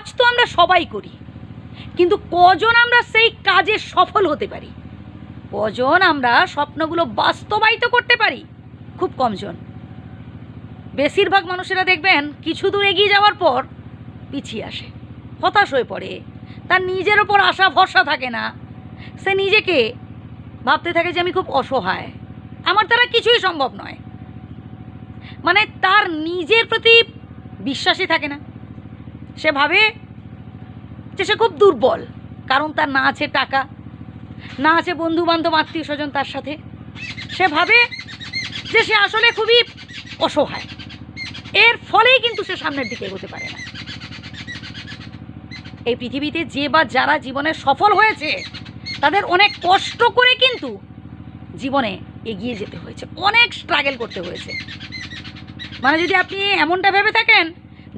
কাজ তো আমরা সবাই করি, কিন্তু কজন আমরা সেই কাজে সফল হতে পারি, কজন আমরা স্বপ্নগুলো বাস্তবায়িত করতে পারি? খুব কমজন। বেশিরভাগ মানুষেরা দেখবেন কিছু দূর এগিয়ে যাওয়ার পর পিছিয়ে আসে, হতাশ হয়ে পড়ে, তার নিজের ওপর আশা ভরসা থাকে না, সে নিজেকে ভাবতে থাকে যে আমি খুব অসহায়, আমার দ্বারা কিছুই সম্ভব নয়। মানে তার নিজের প্রতি বিশ্বাসই থাকে না। সে ভাবে যে সে খুব দুর্বল, কারণ তার না আছে টাকা, না আছে বন্ধু বান্ধব আত্মীয় স্বজন তার সাথে। সে ভাবে যে সে আসলে খুবই অসহায়, এর ফলেই কিন্তু সে সামনের দিকে এগোতে পারে না। এই পৃথিবীতে যে বা যারা জীবনে সফল হয়েছে তাদের অনেক কষ্ট করে কিন্তু জীবনে এগিয়ে যেতে হয়েছে, অনেক স্ট্রাগল করতে হয়েছে। মানে যদি আপনি এমনটা ভেবে থাকেন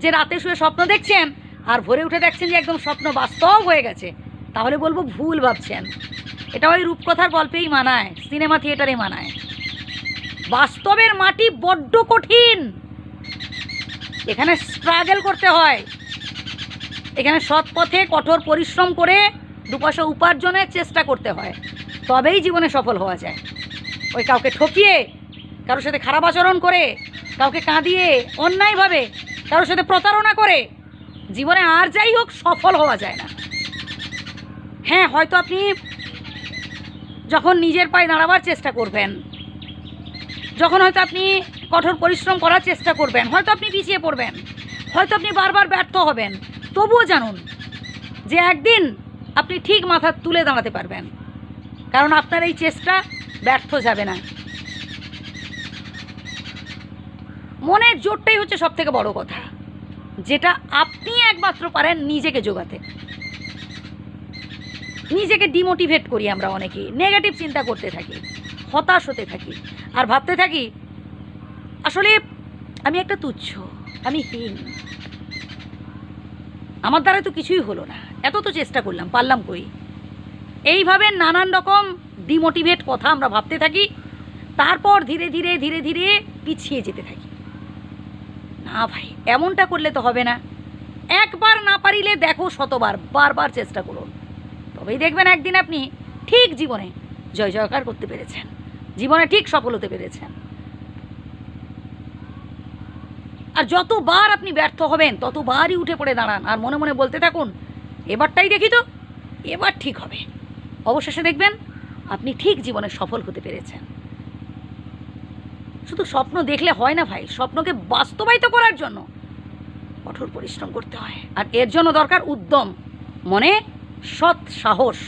যে রাতে শুয়ে স্বপ্ন দেখছেন আর ভোরে উঠে দেখছেন যে একদম স্বপ্ন বাস্তব হয়ে গেছে, তাহলে বলবো ভুল ভাবছেন। এটা ওই রূপকথার গল্পেই মানায়, সিনেমা থিয়েটারে মানায়। বাস্তবের মাটি বড্ড কঠিন, এখানে স্ট্রাগল করতে হয়, এখানে সৎ পথে কঠোর পরিশ্রম করে দুপয়সা উপার্জনের চেষ্টা করতে হয়, তবেই জীবনে সফল হওয়া যায়। ওই কাউকে ঠকিয়ে, কারোর সাথে খারাপ আচরণ করে, কাউকে কাঁদিয়ে, অন্যায়ভাবে কারোর সাথে প্রতারণা করে জীবনে আর যাই হোক সফল হওয়া যায় না। হ্যাঁ, হয়তো আপনি যখন নিজের পায়ে দাঁড়াবার চেষ্টা করবেন, যখন হয়তো আপনি কঠোর পরিশ্রম করার চেষ্টা করবেন, হয়তো আপনি পিছিয়ে পড়বেন, হয়তো আপনি বারবার ব্যর্থ হবেন, তবুও জানুন যে একদিন আপনি ঠিক মাথা তুলে দাঁড়াতে পারবেন, কারণ আপনার এই চেষ্টা ব্যর্থ যাবে না। মনের জোরটাই হচ্ছে সব থেকে বড় কথা, যেটা আপনি একমাত্র পারেন নিজেকে জোগাতে। নিজেকে ডিমোটিভেট করি আমরা অনেকেই, নেগেটিভ চিন্তা করতে থাকি, হতাশ হতে থাকি, আর ভাবতে থাকি আসলে আমি একটা তুচ্ছ, আমি হীন, আমার দ্বারা তো কিছুই হলো না, এত তো চেষ্টা করলাম, পারলাম কই। এইভাবে নানান রকম ডিমোটিভেট কথা আমরা ভাবতে থাকি, তারপর ধীরে ধীরে ধীরে ধীরে পিছিয়ে যেতে থাকি। না ভাই, এমনটা করলে তো হবে না। একবার না পারিলে দেখো শতবার, বারবার চেষ্টা করুন, তবেই দেখবেন একদিন আপনি ঠিক জীবনে জয় জয়কার করতে পেরেছেন, জীবনে ঠিক সফল হতে পেরেছেন। আর যতবার আপনি ব্যর্থ হবেন ততবারই উঠে পড়ে দাঁড়ান আর মনে মনে বলতে থাকুন এবারটাই দেখি তো, এবার ঠিক হবে। অবশেষে দেখবেন আপনি ঠিক জীবনে সফল হতে পেরেছেন। শুধু স্বপ্ন দেখলে হয় না ভাই, স্বপ্নকে বাস্তবায়িত করার জন্য কঠোর পরিশ্রম করতে হয়, আর এর জন্য দরকার উদ্যম, মনে সৎ সাহস।